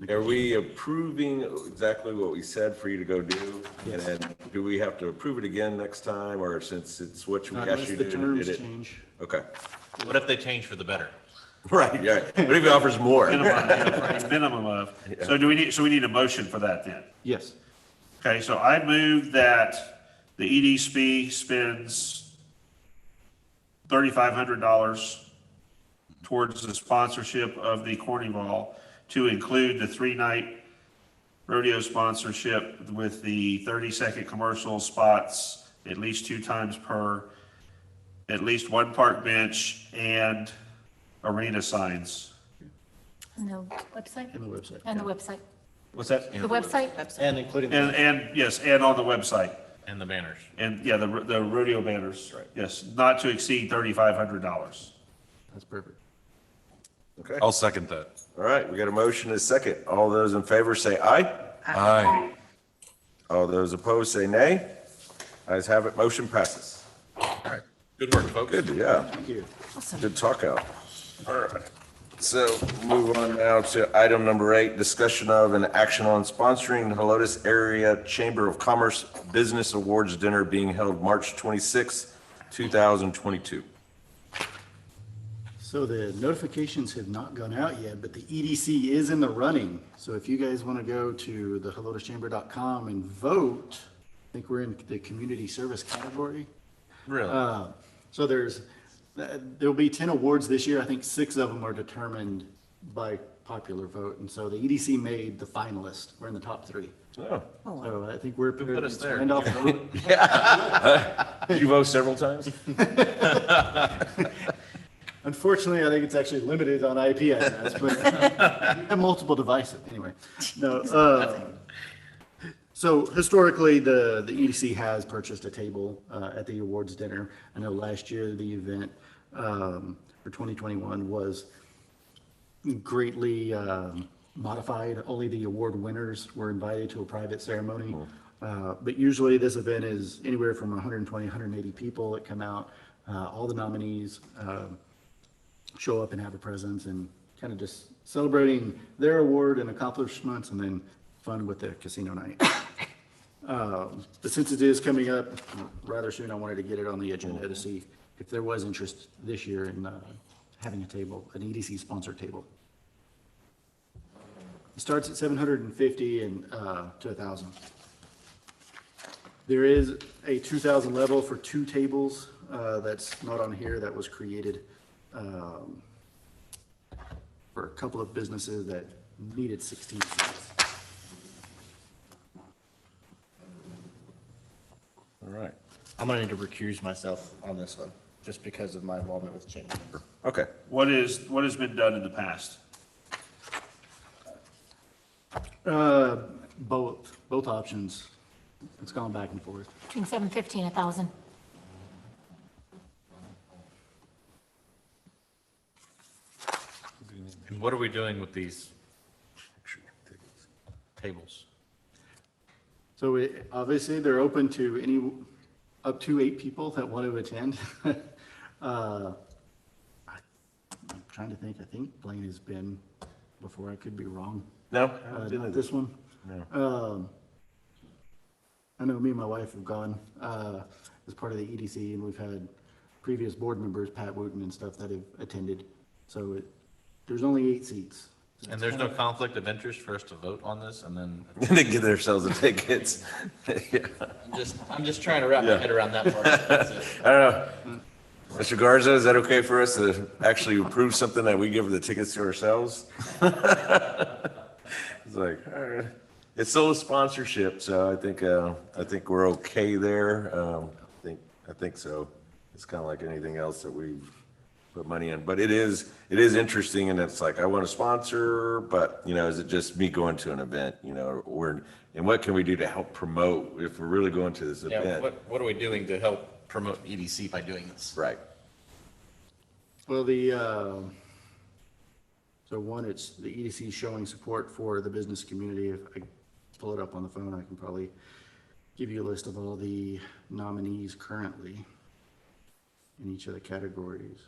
are we approving exactly what we said for you to go do? And then do we have to approve it again next time, or since it's what we Not asked unless you the to do? terms did it? change. Okay. What if they change for the better? Right, yeah. What if he offers more? Minimum of. So we need a motion for that then? Yes. Okay, so I move that the EDC spends $3,500 towards the sponsorship of the Carnival to include the 3-night rodeo sponsorship with the 30-second commercial spots at least 2 times per, at least 1 park bench, and arena signs. And the website? In the website. And the website. What's that? The website? And including. And yes, and on the website. And the banners. And, yeah, the rodeo banners. Right. Yes, not to exceed $3,500. That's perfect. Okay. I'll second that. All right, we got a motion and a second. All those in favor say aye. Aye. All those opposed say nay. Ayes have it, motion passes. All right. Good work, folks. Good, yeah. Thank you. Good talk out. All right. So move on now to item number 8, discussion of and action on sponsoring the Helotes Area Chamber of Commerce Business Awards Dinner being held March 26, 2022. So the notifications have not gone out yet, but the EDC is in the running. So if you guys want to go to the helotischamber.com and vote, I think we're in the community service category. Really? So there'll be 10 awards this year. I think 6 of them are determined by popular vote. And so the EDC made the finalist. We're in the top 3. Oh, So I think we're. put us there? Hand off the vote. did you vote several times? Unfortunately, I think it's actually limited on IP address, but you have multiple devices, anyway. No, so historically, the EDC has purchased a table at the awards dinner. I know last year, the event for 2021 was greatly modified. Only the award winners were invited to a private ceremony. But usually, this event is anywhere from 120, 180 people that come out. All the nominees show up and have a presence and kind of just celebrating their award and accomplishments, and then fun with the casino night. But since it is coming up rather soon, I wanted to get it on the agenda to see if there was interest this year in having a table, an EDC sponsored table. It starts at 750 and to 1,000. There is a 2,000 level for 2 tables that's not on here, that was created for a couple of businesses that needed 16 seats. All right, I'm gonna need to recuse myself on this one, just because of my involvement with change. okay. What has been done in the past? Both options. It's gone back and forth. Between 750 and 1,000. And what are we doing with these tables? So obviously, they're open to up to 8 people that want to attend. I'm trying to think, I think Blaine has been before, I could be wrong. No? Not this one. I know me and my wife have gone as part of the EDC, and we've had previous board members, Pat Wooten and stuff, that have attended. So there's only 8 seats. And there's no conflict of interest for us to vote on this and then, They give themselves the tickets. Yeah. I'm just trying to wrap my head around that part. That's it. I don't know. Mr. Garza, is that okay for us to actually approve something that we give the tickets to ourselves? It's like, all right. It's still a sponsorship, so I think we're okay there. I think so. It's kind of like anything else that we've put money in, but it is interesting, and it's like, I want to sponsor, but is it just me going to an event, and what can we do to help promote if we're really going to this Yeah, event? what are we doing to help promote EDC by doing this? Right. Well, so one, it's the EDC showing support for the business community. If I pull it up on the phone, I can probably give you a list of all the nominees currently in each of the categories.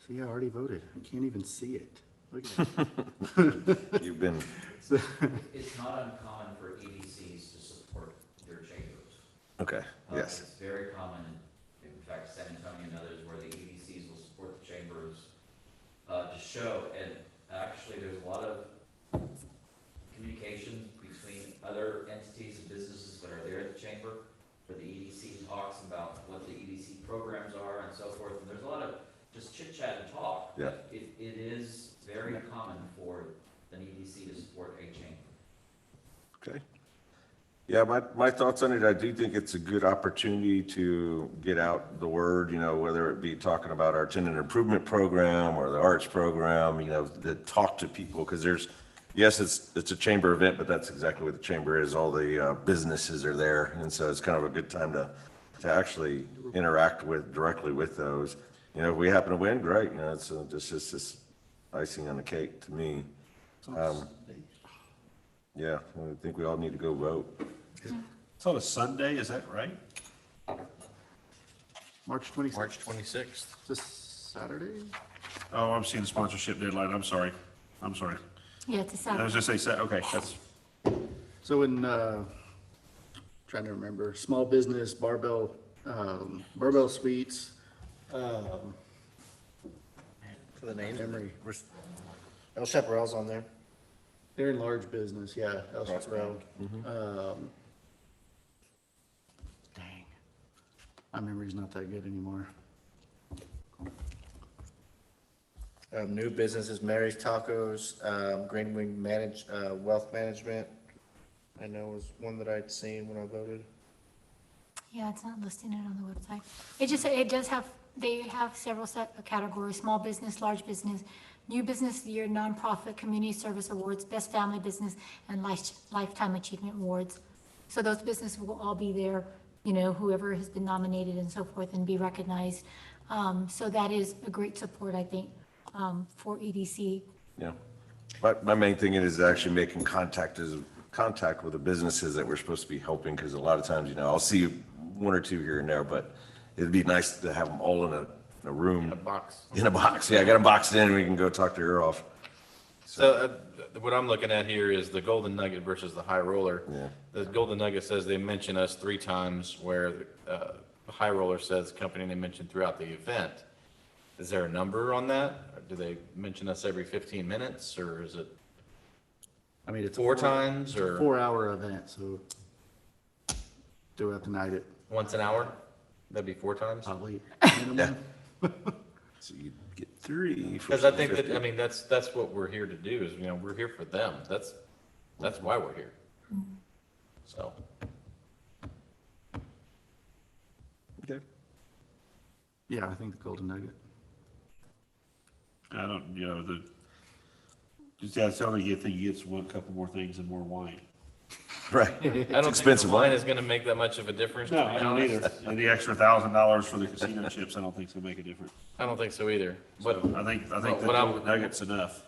See, I already voted. I can't even see it. Look at that. You've been, It's not uncommon for EDCs to support their chambers. okay, yes. It's very common, in fact, San Antonio and others, where the EDCs will support the chambers to show, and actually, there's a lot of communication between other entities and businesses that are there at the chamber, where the EDC talks about what the EDC programs are and so forth, and there's a lot of just chit chat and talk. Yeah. But it is very common for an EDC to support a chamber. Okay. Yeah, my thoughts on it, I do think it's a good opportunity to get out the word, whether it be talking about our tenant improvement program or the arts program, to talk to people, because there's yes, it's a chamber event, but that's exactly what the chamber is. All the businesses are there. And so it's kind of a good time to actually interact directly with those. You know, if we happen to win, great. You know, it's just this icing on the cake to me. Yeah, I think we all need to go vote. It's on a Sunday, is that right? March 26th, March 26th. this Saturday? Oh, I'm seeing the sponsorship deadline. I'm sorry. Yeah, it's a I was Saturday. just say, okay, that's, So in, trying to remember, small business, barbell suites, For the names, memory. El Chaparral's on there. They're in large business, yeah, El Chaparral. Dang, my memory's not that good anymore. New businesses, Mary's Tacos, Green Wing Wealth Management. I know was one that I'd seen when I voted. Yeah, it's not listing it on the website. It does have, they have several set of categories: small business, large business, new business year, nonprofit, community service awards, best family business, and lifetime achievement awards. So those businesses will all be there, you know, whoever has been nominated and so forth, and be recognized. So that is a great support, I think, for EDC. Yeah. My main thing is actually making contact with the businesses that we're supposed to be helping, because a lot of times, you know, I'll see one or two here and there, but it'd be nice to have them all in a room. Box. In a box, yeah, I got them boxed in, and we can go talk to her off. So what I'm looking at here is the Golden Nugget versus the High Roller. Yeah. The Golden Nugget says they mention us 3 times, where the High Roller says company they mentioned throughout the event. Is there a number on that? Or do they mention us every 15 minutes, or is it I mean, it's 4 times, or 4-hour event, so do we have to night it? once an hour? That'd be 4 times? Probably Yeah. minimum. So you get 3. for Because I think that, 50. I mean, that's what we're here to do, is, you know, we're here for them. That's why we're here. So, Okay. Yeah, I think the Golden Nugget. I don't, you know, just, yeah, it's only if he gets one, couple more things and more wine. Right. I don't think expensive the wine wine. is gonna make that much of a difference, to No, be I don't honest. either. And the extra $1,000 for the casino chips, I don't think is gonna make a difference. I don't think so either. But I think the what I'm- Golden Nugget's enough.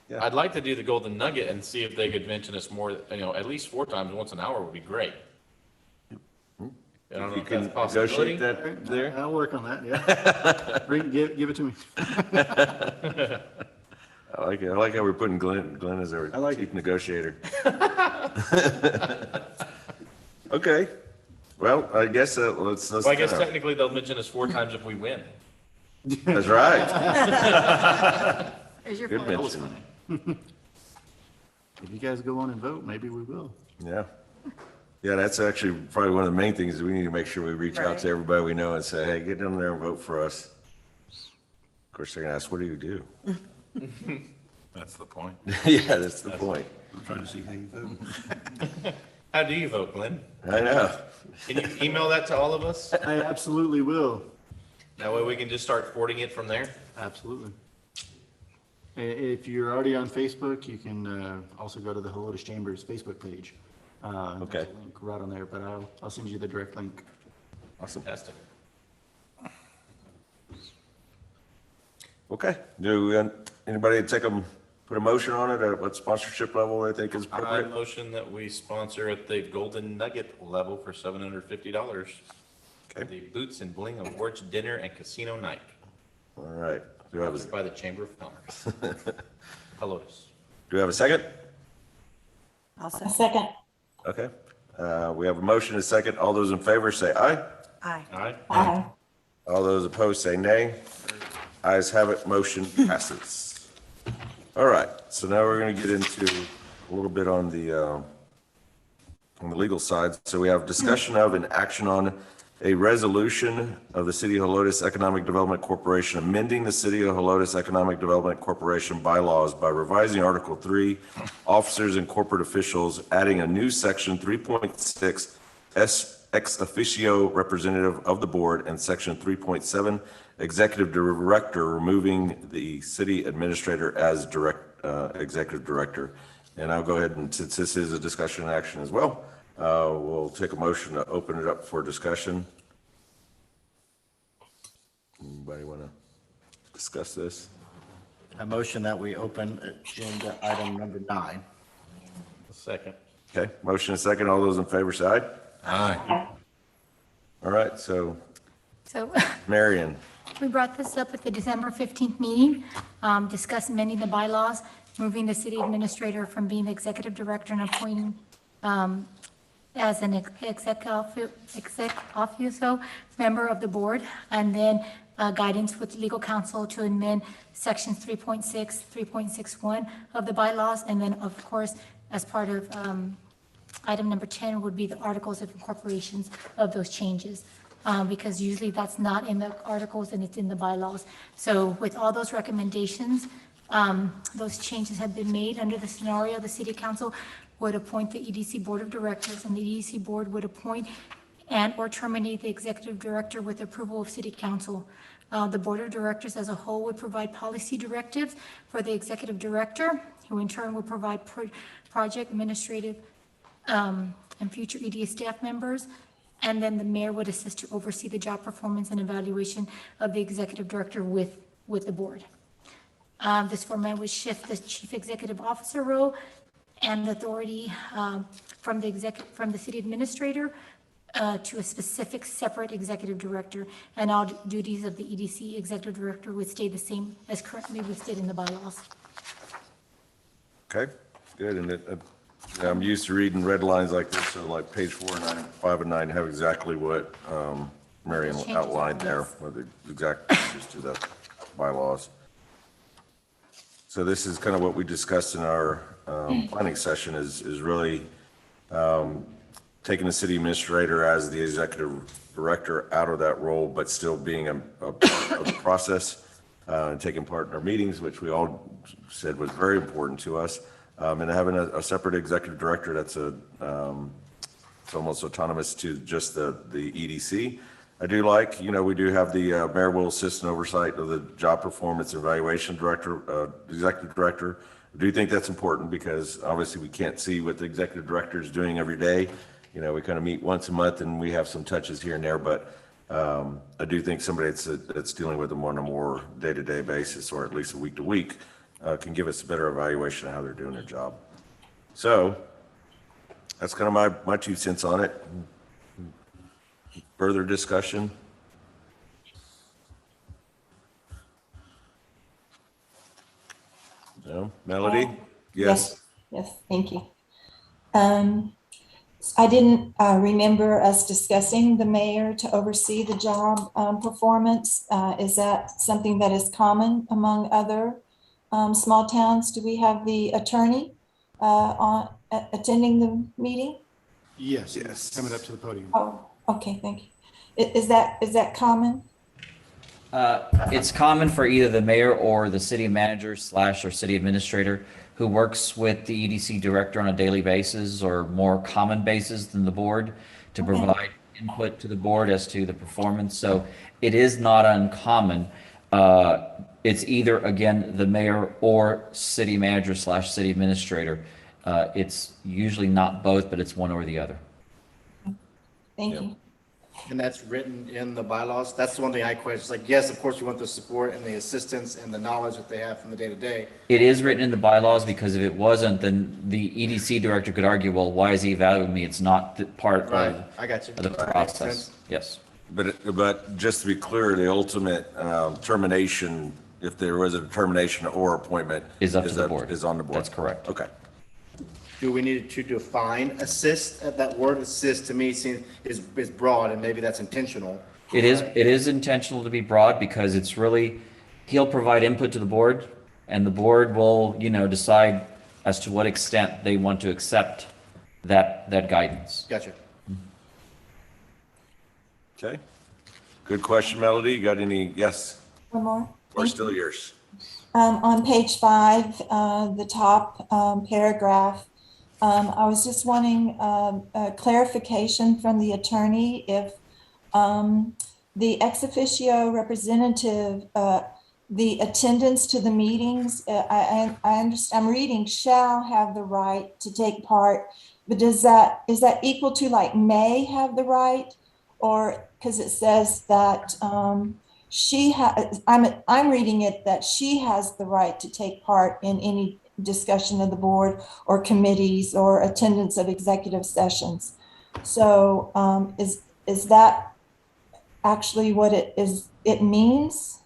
Yeah. I'd like to do the Golden Nugget and see if they could mention us more, you know, at least 4 times, once an hour would be great. I don't know You if can that's a possibility. negotiate that there. I'll work on that, yeah. Give it to me. I like it. I like how we're putting Glenn as our I like chief negotiator. Okay. Well, I guess let's. Well, I guess technically they'll mention us 4 times if we win. That's right. There's your Good point. mention. If you guys go on and vote, maybe we will. Yeah. Yeah, that's actually probably one of the main things, is we need to make sure we reach out to Right. everybody we know and say, hey, get down there and vote for us. Of course, they're gonna ask, what do you do? That's the point. Yeah, that's the point. I'm trying to see how you vote. How do you vote, Glenn? I know. Can you email that to all of us? I absolutely will. That way we can just start forwarding it from there? Absolutely. If you're already on Facebook, you can also go to the Helotes Chambers Facebook page. Okay. There's a link right on there, but I'll send you the direct link. Awesome. Fantastic. Okay. Anybody put a motion on it at what sponsorship level they think is I appropriate? motion that we sponsor at the Golden Nugget level for $750. Okay. The Boots and Bling Awards Dinner and Casino Night, All right. Do I have sponsored by the Chamber of Commerce. Helotis. do we have a second? I'll A second. second. Okay. We have a motion and a second. All those in favor say aye. Aye. All right? Aye. All those opposed say nay. Ayes have it, motion passes. All right, so now we're going to get into a little bit on the legal side. So we have discussion of and action on a resolution of the City of Helotis Economic Development Corporation amending the City of Helotis Economic Development Corporation bylaws by revising Article 3, Officers and Corporate Officials, adding a new Section 3.6, ex officio representative of the board, and Section 3.7, Executive Director, removing the city administrator as executive director. And I'll go ahead and, since this is a discussion and action as well, we'll take a motion to open it up for discussion. Anybody want to discuss this? A motion that we open agenda item number 9. Second. Okay, motion and second. All those in favor say aye. Aye. All right, so So Marion, we brought this up at the December 15th meeting, discussed amending the bylaws, moving the city administrator from being the executive director and appointing as an exec officio member of the board, and then guidance with legal counsel to amend sections 3.6, 3.61 of the bylaws, and then, of course, as part of item number 10 would be the articles of incorporations of those changes, because usually that's not in the articles and it's in the bylaws. So with all those recommendations, those changes have been made. Under the scenario, the city council would appoint the EDC board of directors, and the EDC board would appoint and/or terminate the executive director with approval of city council. The board of directors as a whole would provide policy directives for the executive director, who in turn would provide project administrative and future EDA staff members. And then the mayor would assist to oversee the job performance and evaluation of the executive director with the board. This format would shift the chief executive officer role and authority from the city administrator to a specific separate executive director, and all duties of the EDC executive director would stay the same as currently listed in the bylaws. okay, good. And I'm used to reading red lines like this, so like page 4 and 9, 5 and 9 have exactly what Marion Changes, outlined there, yes. with the exact changes to the bylaws. So this is kind of what we discussed in our planning session, is really taking the city administrator as the executive director out of that role, but still being a part of the process, and taking part in our meetings, which we all said was very important to us. And having a separate executive director that's it's almost autonomous to just the EDC. I do like, we do have the mayor will assist in oversight of the job performance evaluation director, executive director. I do think that's important because obviously we can't see what the executive director is doing every day. We kind of meet once a month and we have some touches here and there, but I do think somebody that's dealing with them on a more day-to-day basis, or at least a week-to-week, can give us a better evaluation of how they're doing their job. So that's kind of my 2 cents on it. Further discussion? No? Melody? Yes. Yes, thank you. I didn't remember us discussing the mayor to oversee the job performance. Is that something that is common among other small towns? Do we have the attorney attending the meeting? Yes. Yes. Coming up to the podium. Oh, okay, thank you. Is that common? It's common for either the mayor or the city manager / or city administrator who works with the EDC director on a daily basis or more common basis than the board to provide input to the board as to the performance. So it is not uncommon. It's either, again, the mayor or city manager / city administrator. It's usually not both, but it's one or the other. Thank you. And that's written in the bylaws? That's the one thing I question. It's like, yes, of course, we want the support and the assistance and the knowledge that they have from the day-to-day. It is written in the bylaws, because if it wasn't, then the EDC director could argue, well, why is he evaluating me? It's not part Right, of I got you. the That makes process. sense. Yes. But just to be clear, the ultimate termination, if there was a termination or appointment. Is up to the board. Is on the board. That's correct. Okay. Do we need to define assist? That word assist to me seems is broad, and maybe that's intentional. It is intentional to be broad, because it's really, he'll provide input to the board, and the board will, decide as to what extent they want to accept that guidance. Gotcha. Okay. Good question, Melody. You got any? Yes. One more? Or still yours? On page 5, the top paragraph, I was just wanting a clarification from the attorney if the ex officio representative the attendance to the meetings, I understand, I'm reading shall have the right to take part, but is that equal to like may have the right? Or, because it says that I'm reading it that she has the right to take part in any discussion of the board or committees or attendance of executive sessions. So is that actually what it means?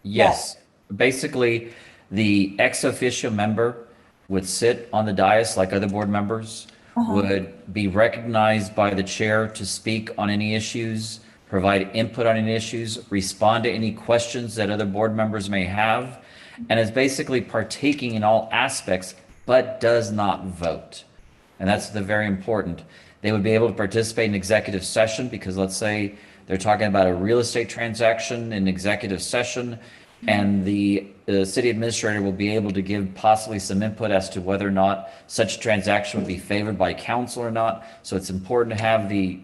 Yes, basically, the ex officio member would sit on the dais like other board members, would be recognized by the chair to speak on any issues, provide input on any issues, respond to any questions that other board members may have, and is basically partaking in all aspects, but does not vote. And that's the very important. They would be able to participate in executive session because let's say they're talking about a real estate transaction in executive session, and the city administrator will be able to give possibly some input as to whether or not such a transaction would be favored by council or not. So it's important to have the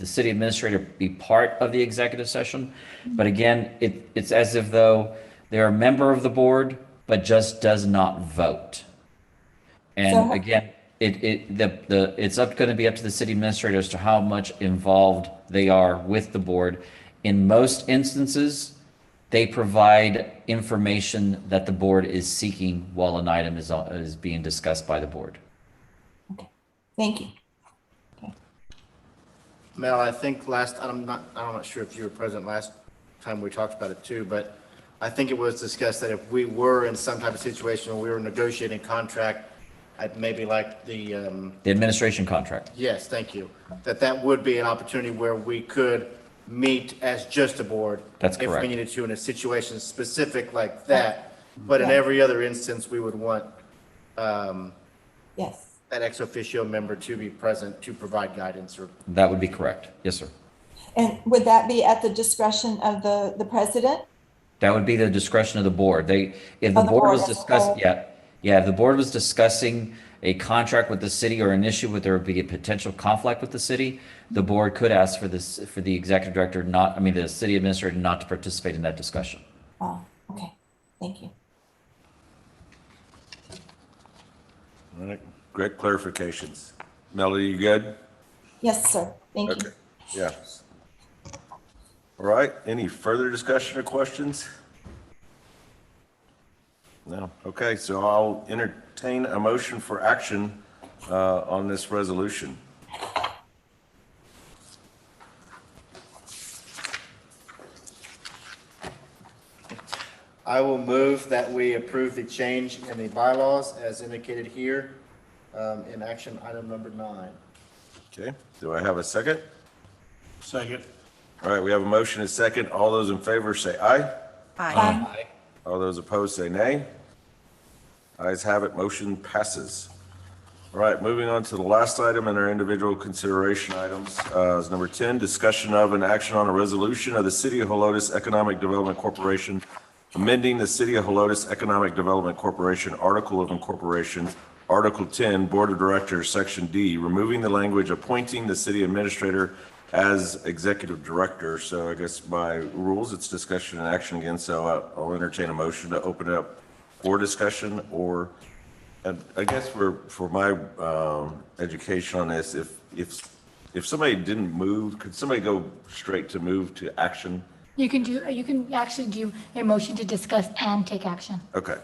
city administrator be part of the executive session. But again, it's as if though they're a member of the board, but just does not vote. And So- again, it's going to be up to the city administrator as to how much involved they are with the board. In most instances, they provide information that the board is seeking while an item is being discussed by the board. Okay, thank you. Mel, I think I'm not sure if you were present last time we talked about it too, but I think it was discussed that if we were in some type of situation where we were negotiating contract, I'd maybe like the administration contract. yes, thank you, that would be an opportunity where we could meet as just a board. That's If correct. we needed to in a situation specific like that, but in Yeah. every other instance, we would want Yes. that ex officio member to be present to provide guidance or. That would be correct. Yes, sir. And would that be at the discretion of the president? That would be the discretion of the board. If the Of the board board was as a discussing, whole. if the board was discussing a contract with the city or an issue where there would be a potential conflict with the city, the board could ask for the executive director the city administrator not to participate in that discussion. Oh, okay, thank you. All right, great clarifications. Melody, you good? Yes, sir, thank you. Okay, yeah. All right, any further discussion or questions? No, okay, so I'll entertain a motion for action on this resolution. I will move that we approve the change in the bylaws as indicated here in action item number 9. Okay, do I have a second? Second. All right, we have a motion and a second. All those in favor say aye. Aye. All those opposed say nay. Ayes have it, motion passes. All right, moving on to the last item in our individual consideration items, is number 10, discussion of and action on a resolution of the City of Helotis Economic Development Corporation, amending the City of Helotis Economic Development Corporation Article of Incorporation, Article 10, Board of Directors, Section D, removing the language appointing the city administrator as executive director. So I guess by rules, it's discussion and action again, so I'll entertain a motion to open it up for discussion or, and I guess for my education on this, if somebody didn't move, could somebody go straight to move to action? You can actually do a motion to discuss and take action. Okay.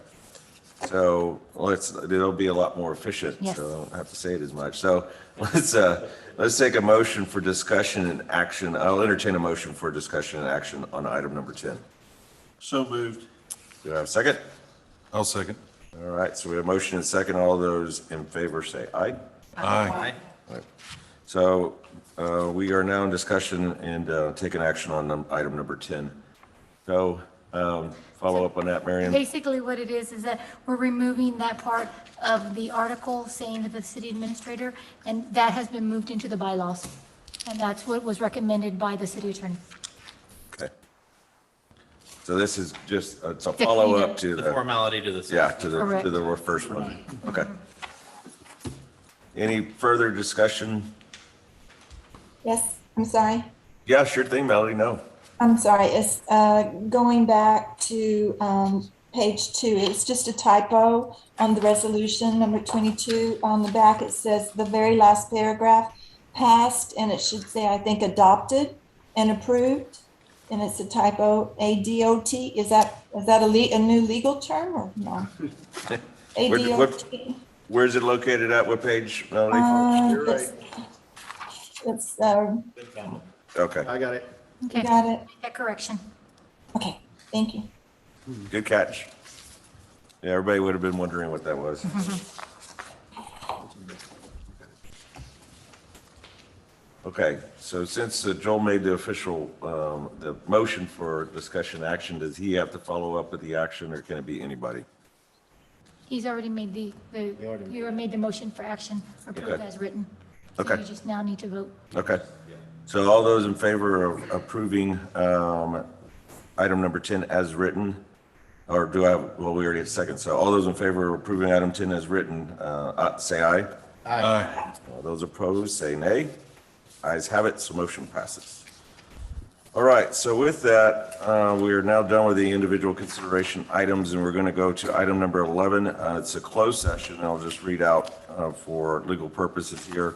So it'll be a lot more efficient, Yes. so I don't have to say it as much. So let's take a motion for discussion and action. I'll entertain a motion for discussion and action on item number 10. So moved. Do I have a second? I'll second. All right, so we have a motion and second. All those in favor say aye. Aye. So we are now in discussion and taking action on item number 10. So follow up on that, Marion. Basically, what it is that we're removing that part of the article saying that the city administrator, and that has been moved into the bylaws. And that's what was recommended by the city attorney. Okay. So this is just, it's a follow-up to The the, formality to the. yeah, to Correct. the first one. Okay. Any further discussion? Yes, I'm sorry. Yeah, sure thing, Melody, no. I'm sorry, it's going back to page 2. It's just a typo on the resolution number 22. On the back, it says the very last paragraph passed, and it should say, I think, adopted and approved. And it's a typo, ADOT. Is that a new legal term or no? ADOT. Where is it located at? What page, Melody? It's, Okay, I got it. Okay, got it. that correction. Okay, thank you. good catch. Yeah, everybody would have been wondering what that was. Okay, so since Joel made the official, the motion for discussion action, does he have to follow up with the action, or can it be anybody? He's already made you already made the motion for action, approved Okay. as written. So Okay. you just now need to vote. Okay, so all those in favor of approving item number 10 as written, or do I have, well, we already had a second, so all those in favor of approving item 10 as written, say aye. Aye. All those opposed, say nay. Ayes have it, so motion passes. All right, so with that, we are now done with the individual consideration items, and we're going to go to item number 11. It's a closed session, and I'll just read out for legal purposes here.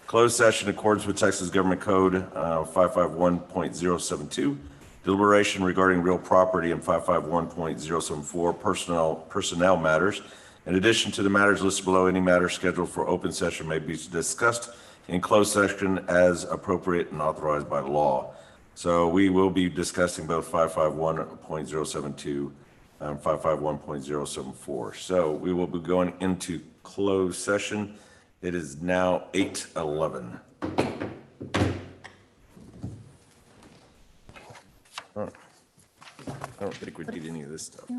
Closed session in accordance with Texas Government Code 551.072, deliberation regarding real property, and 551.074, personnel matters. In addition to the matters listed below, any matter scheduled for open session may be discussed in closed session as appropriate and authorized by law. So we will be discussing both 551.072 and 551.074. So we will be going into closed session. It is now 8:11. I don't think we did any of this stuff.